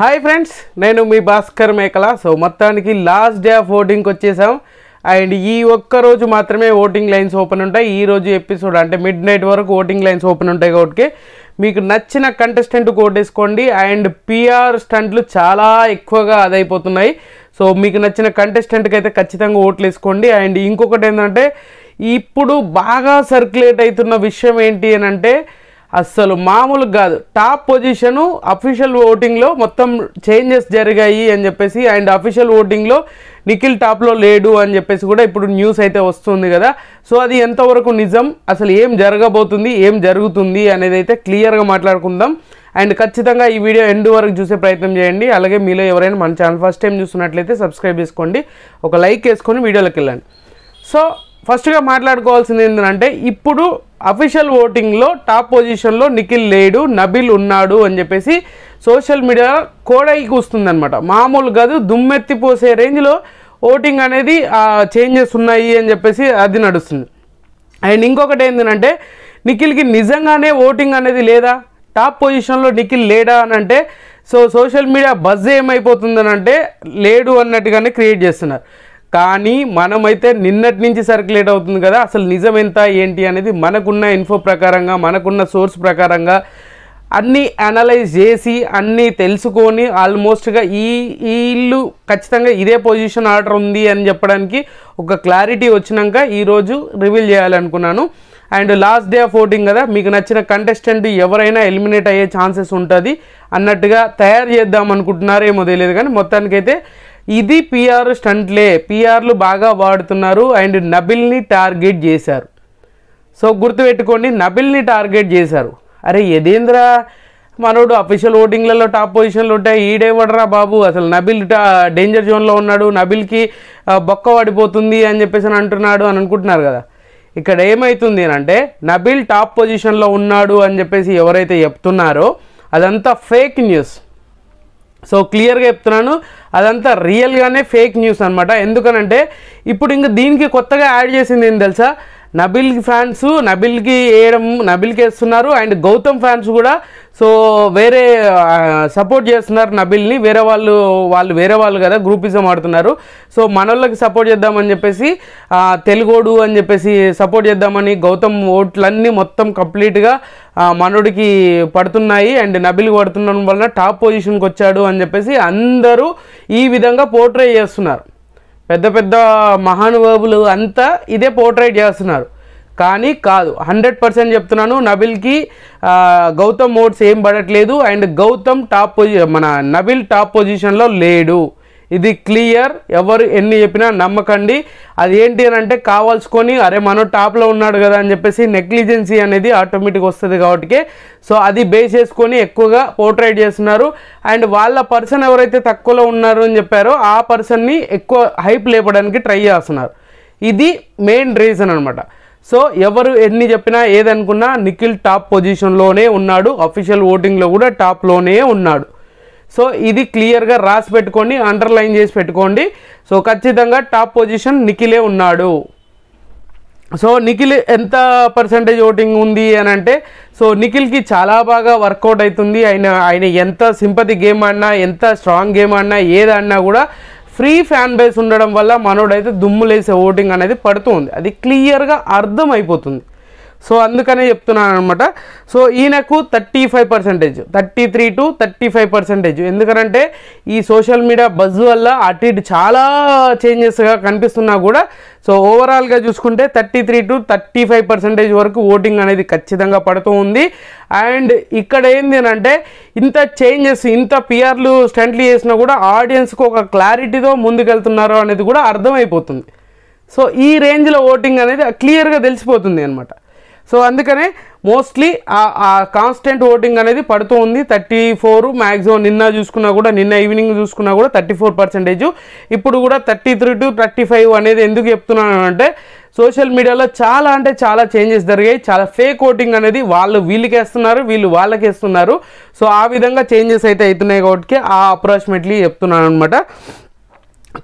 Hi friends, నేను మీ భాస్కర్ మేకల. So మొత్తానికి లాస్ట్ డే ఆఫ్ ఓటింగ్కి వచ్చేసాం. అండ్ ఈ ఒక్క రోజు మాత్రమే ఓటింగ్ లైన్స్ ఓపెన్ ఉంటాయి. ఈ రోజు ఎపిసోడ్ అంటే మిడ్ నైట్ వరకు ఓటింగ్ లైన్స్ ఓపెన్ ఉంటాయి కాబట్టి మీకు నచ్చిన కంటెస్టెంట్కి ఓటేసుకోండి. అండ్ పిఆర్ స్టంట్లు చాలా ఎక్కువగా అదైపోతున్నాయి. సో మీకు నచ్చిన కంటెస్టెంట్కి అయితే ఖచ్చితంగా ఓట్లు వేసుకోండి. అండ్ ఇంకొకటి ఏంటంటే, ఇప్పుడు బాగా సర్క్యులేట్ అవుతున్న విషయం ఏంటి అని అంటే, అస్సలు మామూలు కాదు. టాప్ పొజిషను అఫీషియల్ ఓటింగ్లో మొత్తం చేంజెస్ జరిగాయి అని చెప్పేసి, అండ్ అఫీషియల్ ఓటింగ్లో నిఖిల్ టాప్లో లేడు అని చెప్పేసి కూడా ఇప్పుడు న్యూస్ అయితే వస్తుంది కదా. సో అది ఎంతవరకు నిజం, అసలు ఏం జరగబోతుంది, ఏం జరుగుతుంది అనేది అయితే క్లియర్గా మాట్లాడుకుందాం. అండ్ ఖచ్చితంగా ఈ వీడియో ఎండ్ వరకు చూసే ప్రయత్నం చేయండి. అలాగే మీలో ఎవరైనా మన ఛానల్ ఫస్ట్ టైం చూస్తున్నట్లయితే సబ్స్క్రైబ్ చేసుకోండి, ఒక లైక్ వేసుకొని వీడియోలోకి వెళ్ళండి. సో ఫస్ట్గా మాట్లాడుకోవాల్సింది ఏంటంటే, ఇప్పుడు అఫీషియల్ ఓటింగ్లో టాప్ పొజిషన్లో నిఖిల్ లేడు, నబిల్ ఉన్నాడు అని చెప్పేసి సోషల్ మీడియా కోడైకి వస్తుందన్నమాట. మామూలు కాదు, దుమ్మెత్తిపోసే రేంజ్లో ఓటింగ్ అనేది చేంజెస్ ఉన్నాయి అని చెప్పేసి అది నడుస్తుంది. అండ్ ఇంకొకటి ఏంటంటే, నిఖిల్కి నిజంగానే ఓటింగ్ అనేది లేదా, టాప్ పొజిషన్లో నిఖిల్ లేడా అని అంటే, సో సోషల్ మీడియా బజ్ ఏమైపోతుందని అంటే లేడు అన్నట్టుగానే క్రియేట్ చేస్తున్నారు. కానీ మనమైతే నిన్నటి నుంచి సర్క్యులేట్ అవుతుంది కదా, అసలు నిజం ఎంత ఏంటి అనేది మనకున్న ఇన్ఫో ప్రకారంగా, మనకున్న సోర్స్ ప్రకారంగా అన్నీ అనలైజ్ చేసి అన్నీ తెలుసుకొని ఆల్మోస్ట్గా వీళ్ళు ఖచ్చితంగా ఇదే పొజిషన్ ఆర్డర్ ఉంది అని చెప్పడానికి ఒక క్లారిటీ వచ్చినాక ఈరోజు రివీల్ చేయాలనుకున్నాను. And last day of voting కదా, మీకు నచ్చిన కంటెస్టెంట్ ఎవరైనా ఎలిమినేట్ అయ్యే ఛాన్సెస్ ఉంటుంది అన్నట్టుగా తయారు చేద్దాం అనుకుంటున్నారేమో తెలియదు. కానీ మొత్తానికైతే ఇది పిఆర్ స్టంట్లే, పిఆర్లు బాగా వాడుతున్నారు. అండ్ నబిల్ని టార్గెట్ చేశారు. సో గుర్తుపెట్టుకోండి, నబిల్ని టార్గెట్ చేశారు. అరే యదేంద్ర మనోడు అఫీషియల్ ఓటింగ్లలో టాప్ పొజిషన్లో ఉంటాయి, ఈడేవడరా బాబు, అసలు నబిల్ డేంజర్ జోన్లో ఉన్నాడు, నబిల్కి బొక్క పడిపోతుంది అని చెప్పేసి అంటున్నాడు అని అనుకుంటున్నారు కదా. ఇక్కడ ఏమవుతుంది అంటే, నబిల్ టాప్ పొజిషన్లో ఉన్నాడు అని చెప్పేసి ఎవరైతే చెప్తున్నారో అదంతా ఫేక్ న్యూస్. సో క్లియర్గా చెప్తున్నాను, అదంతా రియల్గానే ఫేక్ న్యూస్ అనమాట. ఎందుకనంటే ఇప్పుడు ఇంకా దీనికి కొత్తగా యాడ్ చేసింది ఏం తెలుసా, నబిల్ ఫ్యాన్స్ నబిల్కి వేయడం, నబిల్కి వేస్తున్నారు. అండ్ గౌతమ్ ఫ్యాన్స్ కూడా సో వేరే సపోర్ట్ చేస్తున్నారు నబిల్ని. వేరే వాళ్ళు కదా, గ్రూపిజం ఆడుతున్నారు. సో మనోళ్ళకి సపోర్ట్ చేద్దామని చెప్పేసి, తెలుగోడు అని చెప్పేసి సపోర్ట్ చేద్దామని గౌతమ్ ఓట్లన్నీ మొత్తం కంప్లీట్గా మనోడికి పడుతున్నాయి. అండ్ నబిల్ పడుతుండడం వలన టాప్ పొజిషన్కి వచ్చాడు అని చెప్పేసి అందరూ ఈ విధంగా పోర్ట్రే చేస్తున్నారు. పెద్ద పెద్ద మహానుభావులు అంతా ఇదే పోర్ట్రేట్ చేస్తున్నారు. కానీ కాదు, 100% చెప్తున్నాను, నబిల్కి గౌతమ్ ఓట్స్ ఏం పడట్లేదు. అండ్ గౌతమ్ నబిల్ టాప్ పొజిషన్లో లేడు, ఇది క్లియర్. ఎవరు ఎన్ని చెప్పినా నమ్మకండి. అది ఏంటి అని అంటే, కావాల్సుకొని అరే మనం టాప్లో ఉన్నాడు కదా అని చెప్పేసి నెగ్లిజెన్సీ అనేది ఆటోమేటిక్ వస్తుంది కాబట్టి, సో అది బేస్ చేసుకొని ఎక్కువగా పోర్ట్రేట్ చేస్తున్నారు. అండ్ వాళ్ళ పర్సన్ ఎవరైతే తక్కువలో ఉన్నారు అని చెప్పారో ఆ పర్సన్ని ఎక్కువ హైప్ లేపడానికి ట్రై చేస్తున్నారు. ఇది మెయిన్ రీజన్ అనమాట. సో ఎవరు ఎన్ని చెప్పినా ఏదనుకున్నా నిఖిల్ టాప్ పొజిషన్లోనే ఉన్నాడు, అఫీషియల్ ఓటింగ్లో కూడా టాప్లోనే ఉన్నాడు. సో ఇది క్లియర్గా రాసి పెట్టుకోండి, అండర్లైన్ చేసి పెట్టుకోండి. సో ఖచ్చితంగా టాప్ పొజిషన్ నిఖిలే ఉన్నాడు. సో నిఖిల్ ఎంత పర్సెంటేజ్ ఓటింగ్ ఉంది అని అంటే, సో నిఖిల్కి చాలా బాగా వర్కౌట్ అవుతుంది. ఆయన ఎంత సింపతి గేమ్ ఆడినా, ఎంత స్ట్రాంగ్ గేమ్ ఆడినా, ఏదన్నా కూడా ఫ్రీ ఫ్యాన్ బేస్ ఉండడం వల్ల మనోడైతే దుమ్ములేసే ఓటింగ్ అనేది పడుతుంది. అది క్లియర్గా అర్థమైపోతుంది. సో అందుకనే చెప్తున్నాను అనమాట. సో ఈయనకు 35%, 33 to 35%. ఎందుకంటే ఈ సోషల్ మీడియా బజ్ వల్ల అటు ఇటు చాలా చేంజెస్గా కనిపిస్తున్నా కూడా, సో ఓవరాల్గా చూసుకుంటే 33 to 35% వరకు ఓటింగ్ అనేది ఖచ్చితంగా పడుతూ ఉంది. అండ్ ఇక్కడ ఏంది అంటే, ఇంత చేంజెస్, ఇంత పిఆర్లు స్టంట్లు చేసినా కూడా ఆడియన్స్కి ఒక క్లారిటీతో ముందుకెళ్తున్నారు అనేది కూడా అర్థమైపోతుంది. సో ఈ రేంజ్లో ఓటింగ్ అనేది క్లియర్గా తెలిసిపోతుంది అనమాట. సో అందుకనే మోస్ట్లీ ఆ కాన్స్టెంట్ ఓటింగ్ అనేది పడుతూ ఉంది. 34 మ్యాక్సిమం. నిన్న ఈవినింగ్ చూసుకున్నా కూడా 34%. ఇప్పుడు కూడా 33 to 35 అనేది ఎందుకు చెప్తున్నాను అంటే, సోషల్ మీడియాలో చాలా అంటే చాలా చేంజెస్ జరిగాయి. చాలా ఫేక్ ఓటింగ్ అనేది వాళ్ళు వీళ్ళకి వేస్తున్నారు, వీళ్ళు వాళ్ళకి వేస్తున్నారు. సో ఆ విధంగా చేంజెస్ అయితే అవుతున్నాయి కాబట్టి ఆ అప్రాక్సిమేట్లీ చెప్తున్నాను అనమాట.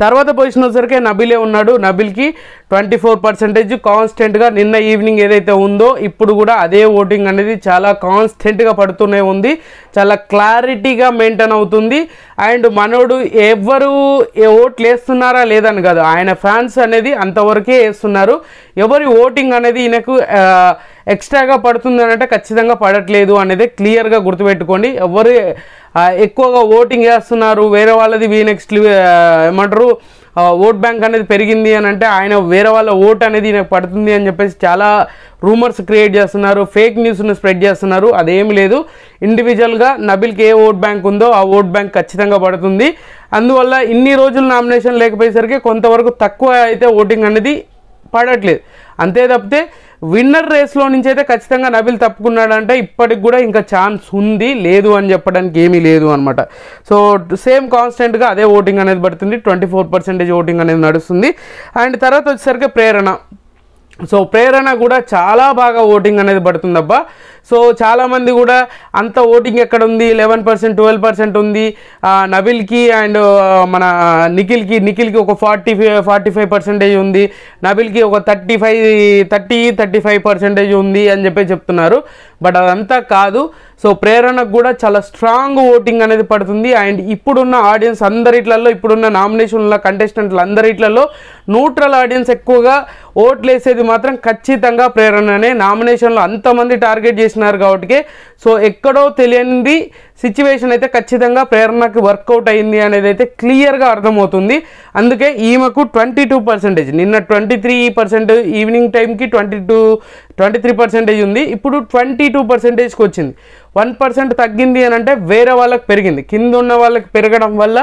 తర్వాత పొజిషన్ వచ్చేసరికి నబిలే ఉన్నాడు. నబిల్కి 24% కాన్స్టెంట్గా నిన్న ఈవినింగ్ ఏదైతే ఉందో ఇప్పుడు కూడా అదే ఓటింగ్ అనేది చాలా కాన్స్టెంట్గా పడుతూనే ఉంది, చాలా క్లారిటీగా మెయింటైన్ అవుతుంది. అండ్ మనోడు ఎవరు ఓట్లు వేస్తున్నారా లేదని కాదు, ఆయన ఫ్యాన్స్ అనేది అంతవరకే వేస్తున్నారు. ఎవరి ఓటింగ్ అనేది ఈయనకు ఎక్స్ట్రాగా పడుతుంది అని అంటే ఖచ్చితంగా పడట్లేదు అనేది క్లియర్గా గుర్తుపెట్టుకోండి. ఎవరు ఎక్కువగా ఓటింగ్ చేస్తున్నారు వేరే వాళ్ళది నెక్స్ట్ ఏమంటారు ఓట్ బ్యాంక్ అనేది పెరిగింది అని అంటే ఆయన వేరే వాళ్ళ ఓట్ అనేది నాకు పడుతుంది అని చెప్పేసి చాలా రూమర్స్ క్రియేట్ చేస్తున్నారు, ఫేక్ న్యూస్ను స్ప్రెడ్ చేస్తున్నారు. అదేమి లేదు, ఇండివిజువల్గా నబిల్కి ఏ ఓట్ బ్యాంక్ ఉందో ఆ ఓట్ బ్యాంక్ ఖచ్చితంగా పడుతుంది. అందువల్ల ఇన్ని రోజులు నామినేషన్ లేకపోయేసరికి కొంతవరకు తక్కువ అయితే ఓటింగ్ అనేది పడట్లేదు. అంతే తప్పితే విన్నర్ రేస్లో నుంచి అయితే ఖచ్చితంగా నబిల్ తప్పుకున్నాడంటే ఇప్పటికి కూడా ఇంకా ఛాన్స్ ఉంది, లేదు అని చెప్పడానికి ఏమీ లేదు అనమాట. సో సేమ్ కాన్స్టెంట్గా అదే ఓటింగ్ అనేది పడుతుంది, 24% ఓటింగ్ అనేది నడుస్తుంది. అండ్ తర్వాత వచ్చేసరికి ప్రేరణ. సో ప్రేరణ కూడా చాలా బాగా ఓటింగ్ అనేది పడుతుందబ్బా. సో చాలామంది కూడా అంత ఓటింగ్ ఎక్కడ ఉంది, 11% 12% ఉంది నబిల్కి. అండ్ మన నిఖిల్కి ఒక 45% ఉంది, నబిల్కి ఒక 35% ఉంది అని చెప్పి చెప్తున్నారు. బట్ అదంతా కాదు. సో ప్రేరణకు కూడా చాలా స్ట్రాంగ్ ఓటింగ్ అనేది పడుతుంది. అండ్ ఇప్పుడున్న ఆడియన్స్ అందరిట్లలో, ఇప్పుడున్న నామినేషన్ల కంటెస్టెంట్లు అందరిట్లలో న్యూట్రల్ ఆడియన్స్ ఎక్కువగా ఓట్లు వేసేది మాత్రం ఖచ్చితంగా ప్రేరణనే. నామినేషన్లో అంతమంది టార్గెట్ చేసినారు కాబట్టి సో ఎక్కడో తెలియనిది సిచ్యువేషన్ అయితే ఖచ్చితంగా ప్రేరణకి వర్కౌట్ అయింది అనేది అయితే క్లియర్గా అర్థమవుతుంది. అందుకే ఈమెకు 22%, నిన్న 23%, ఈవినింగ్ టైంకి 23% ఉంది, ఇప్పుడు 22%కి వచ్చింది. 1% తగ్గింది అని అంటే వేరే వాళ్ళకి పెరిగింది, కింద ఉన్న వాళ్ళకి పెరగడం వల్ల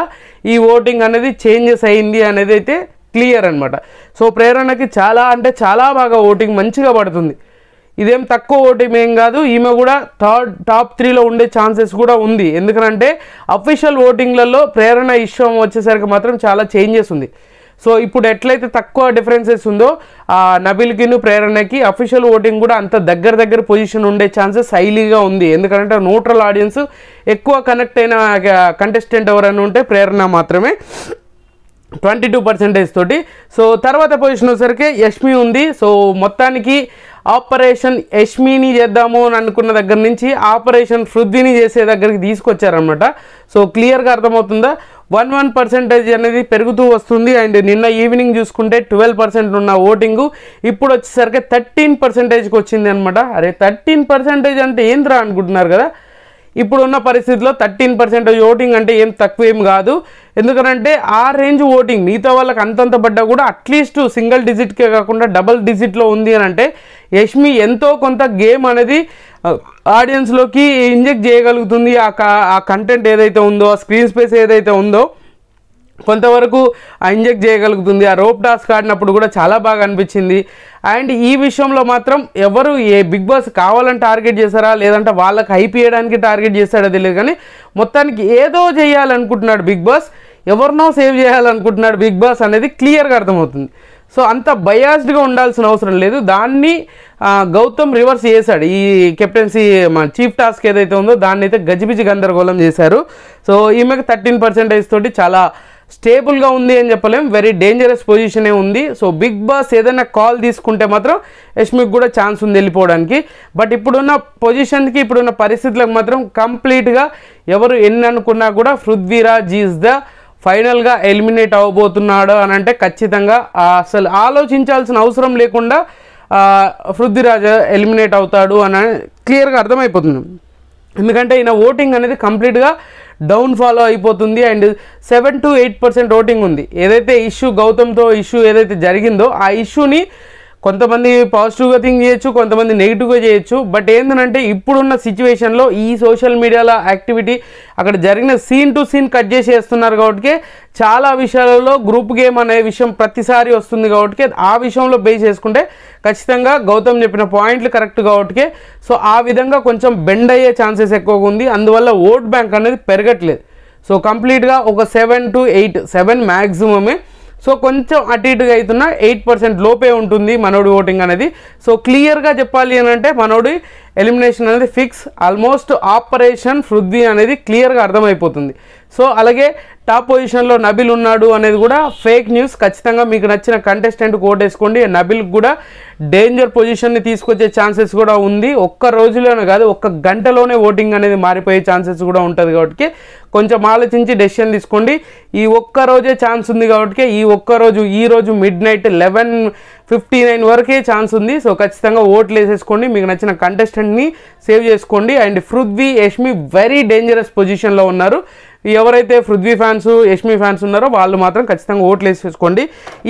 ఈ ఓటింగ్ అనేది చేంజెస్ అయింది అనేది అయితే క్లియర్ అనమాట. సో ప్రేరణకి చాలా అంటే చాలా బాగా ఓటింగ్ మంచిగా పడుతుంది. ఇదేం తక్కువ ఓటింగ్ ఏం కాదు, ఈమె కూడా టాప్ 3లో ఉండే ఛాన్సెస్ కూడా ఉంది. ఎందుకంటే అఫీషియల్ ఓటింగ్లలో ప్రేరణ ఇష్యూ వచ్చేసరికి మాత్రం చాలా చేంజెస్ ఉంది. సో ఇప్పుడు ఎట్లయితే తక్కువ డిఫరెన్సెస్ ఉందో నబిల్కిను ప్రేరణకి అఫీషియల్ ఓటింగ్ కూడా అంత దగ్గర పొజిషన్ ఉండే ఛాన్సెస్ హైలీగా ఉంది. ఎందుకంటే న్యూట్రల్ ఆడియన్స్ ఎక్కువ కనెక్ట్ అయిన కంటెస్టెంట్ ఎవరైనా ఉంటే ప్రేరణ మాత్రమే, 22% తోటి. సో తర్వాత పొజిషన్ వచ్చేసరికి యష్మి ఉంది. సో మొత్తానికి ఆపరేషన్ యష్మిని చేద్దాము అని అనుకున్న దగ్గర నుంచి ఆపరేషన్ పృథ్వీని చేసే దగ్గరికి తీసుకొచ్చారనమాట. సో క్లియర్గా అర్థమవుతుందా, 1% అనేది పెరుగుతూ వస్తుంది. అండ్ నిన్న ఈవినింగ్ చూసుకుంటే 12% ఉన్న ఓటింగు ఇప్పుడు వచ్చేసరికి 13%కి వచ్చింది అనమాట. అరే 13% అంటే ఏంద్రా అనుకుంటున్నారు కదా, ఇప్పుడున్న పరిస్థితిలో 13% ఓటింగ్ అంటే ఏం తక్కువేం కాదు. ఎందుకంటే ఆ రేంజ్ ఓటింగ్ మిగతా వాళ్ళకి అంతంత పడ్డా కూడా అట్లీస్ట్ సింగిల్ డిజిట్కే కాకుండా డబుల్ డిజిట్లో ఉంది అని అంటే యష్మి ఎంతో కొంత గేమ్ అనేది ఆడియన్స్లోకి ఇంజెక్ట్ చేయగలుగుతుంది. ఆ కంటెంట్ ఏదైతే ఉందో, ఆ స్క్రీన్ స్పేస్ ఏదైతే ఉందో కొంతవరకు ఇంజెక్ట్ చేయగలుగుతుంది. ఆ రోప్ టాస్క్ ఆడినప్పుడు కూడా చాలా బాగా అనిపించింది. అండ్ ఈ విషయంలో మాత్రం ఎవరు బిగ్ బాస్ కావాలని టార్గెట్ చేశారా లేదంటే వాళ్ళకి హైప్ చేయడానికి టార్గెట్ చేస్తాడో తెలియదు, కానీ మొత్తానికి ఏదో చేయాలనుకుంటున్నాడు బిగ్ బాస్, ఎవరినో సేవ్ చేయాలనుకుంటున్నాడు బిగ్ బాస్ అనేది క్లియర్గా అర్థమవుతుంది. సో అంత బయాస్డ్గా ఉండాల్సిన అవసరం లేదు. దాన్ని గౌతమ్ రివర్స్ చేశాడు. ఈ కెప్టెన్సీ మన చీఫ్ టాస్క్ ఏదైతే ఉందో దాన్ని అయితే గజిబిజి గందరగోళం చేశారు. సో ఈమెకి 13% తోటి చాలా స్టేబుల్గా ఉంది అని చెప్పలేం, వెరీ డేంజరస్ పొజిషనే ఉంది. సో బిగ్ బాస్ ఏదైనా కాల్ తీసుకుంటే మాత్రం యష్మికి కూడా ఛాన్స్ ఉంది వెళ్ళిపోవడానికి. బట్ ఇప్పుడున్న పొజిషన్కి, ఇప్పుడున్న పరిస్థితులకు మాత్రం కంప్లీట్గా ఎవరు ఎన్ని అనుకున్నా కూడా పృథ్వీరాజ్ ఈజ్ ద ఫైనల్గా ఎలిమినేట్ అవ్వబోతున్నాడు అని అంటే ఖచ్చితంగా అసలు ఆలోచించాల్సిన అవసరం లేకుండా పృథ్వీరాజ్ ఎలిమినేట్ అవుతాడు అని క్లియర్గా అర్థమైపోతుంది. ఎందుకంటే ఈయన ఓటింగ్ అనేది కంప్లీట్గా డౌన్ ఫాలో అయిపోతుంది. అండ్ 7 to 8% ఓటింగ్ ఉంది. ఏదైతే ఇష్యూ గౌతమ్తో ఇష్యూ ఏదైతే జరిగిందో ఆ ఇష్యూని కొంతమంది పాజిటివ్గా థింక్ చేయొచ్చు, కొంతమంది నెగిటివ్గా చేయొచ్చు. బట్ ఏంటంటే ఇప్పుడున్న సిచ్యువేషన్లో ఈ సోషల్ మీడియాలో యాక్టివిటీ అక్కడ జరిగిన సీన్ టు సీన్ కట్ చేసి వేస్తున్నారు కాబట్టి చాలా విషయాలలో గ్రూప్ గేమ్ అనే విషయం ప్రతిసారి వస్తుంది కాబట్టి ఆ విషయంలో బేస్ చేసుకుంటే ఖచ్చితంగా గౌతమ్ చెప్పిన పాయింట్లు కరెక్ట్ కాబట్టి సో ఆ విధంగా కొంచెం బెండ్ అయ్యే ఛాన్సెస్ ఎక్కువగా ఉంది. అందువల్ల ఓట్ బ్యాంక్ అనేది పెరగట్లేదు. సో కంప్లీట్గా ఒక 7 to 8, 7 మ్యాక్సిమమే. సో కొంచెం అటు ఇటుగా అవుతున్న 8% లోపే ఉంటుంది మనోడి ఓటింగ్ అనేది. సో క్లియర్గా చెప్పాలి అని అంటే మనోడి ఎలిమినేషన్ అనేది ఫిక్స్. ఆల్మోస్ట్ ఆపరేషన్ పృథ్వీ అనేది క్లియర్గా అర్థమైపోతుంది. సో అలాగే టాప్ పొజిషన్లో నబిల్ ఉన్నాడు అనేది కూడా ఫేక్ న్యూస్. ఖచ్చితంగా మీకు నచ్చిన కంటెస్టెంట్ ఓటేసుకోండి. నబిల్ కూడా డేంజర్ పొజిషన్ని తీసుకొచ్చే ఛాన్సెస్ కూడా ఉంది. ఒక్క రోజులోనే కాదు, ఒక్క గంటలోనే ఓటింగ్ అనేది మారిపోయే ఛాన్సెస్ కూడా ఉంటుంది. కాబట్టి కొంచెం ఆలోచించి డెసిషన్ తీసుకోండి. ఈ ఒక్క రోజే ఛాన్స్ ఉంది కాబట్టి ఈ రోజు మిడ్-నైట్ 11:59 వరకే ఛాన్స్ ఉంది. సో ఖచ్చితంగా ఓట్లు వేసేసుకోండి. మీకు నచ్చిన కంటెస్టెంట్ని సేవ్ చేసుకోండి. And Prithvi, Yashmi very dangerous పొజిషన్లో ఉన్నారు. ఎవరైతే పృథ్వీ ఫ్యాన్స్, యష్మి ఫ్యాన్స్ ఉన్నారో వాళ్ళు మాత్రం ఖచ్చితంగా ఓట్లు వేసేసుకోండి.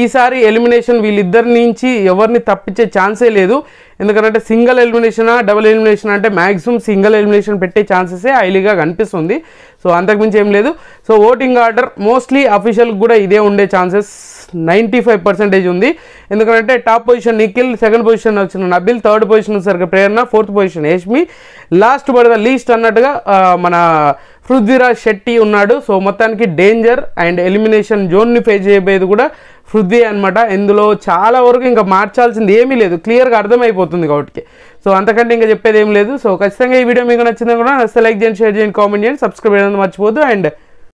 ఈసారి ఎలిమినేషన్ వీళ్ళిద్దరి నుంచి ఎవరిని తప్పించే ఛాన్సే లేదు. ఎందుకంటే సింగిల్ ఎలిమినేషనా డబుల్ ఎలిమినేషన్ అంటే మ్యాక్సిమం సింగిల్ ఎలిమినేషన్ పెట్టే ఛాన్సెసే హైలీగా కనిపిస్తుంది. సో అంతకుమించి ఏం లేదు. So voting order mostly official కూడా ఇదే ఉండే ఛాన్సెస్ 95% ఉంది. ఎందుకంటే top position Nikhil, second position వచ్చిన నబిల్, థర్డ్ పొజిషన్ వచ్చేసరికి Prerana, fourth position Yashmi, last but the least అన్నట్టుగా మన పృథ్వీరాజ్ శెట్టి ఉన్నాడు. సో మొత్తానికి డేంజర్ అండ్ ఎలిమినేషన్ జోన్ని ఫేస్ చేయబోయేది కూడా పృథ్వీ అనమాట. ఇందులో చాలా వరకు ఇంకా మార్చాల్సింది ఏమీ లేదు, క్లియర్గా అర్థమైపోతుంది కాబట్టి. సో అంతకంటే ఇంకా చెప్పేది ఏం లేదు. సో ఖచ్చితంగా ఈ వీడియో మీకు నచ్చింది కూడా నచ్చితే లైక్ చేయండి, షేర్ చేయండి, కామెంట్ చేయండి, సబ్స్క్రైబ్ చేయడం మర్చిపోద్దు. అండ్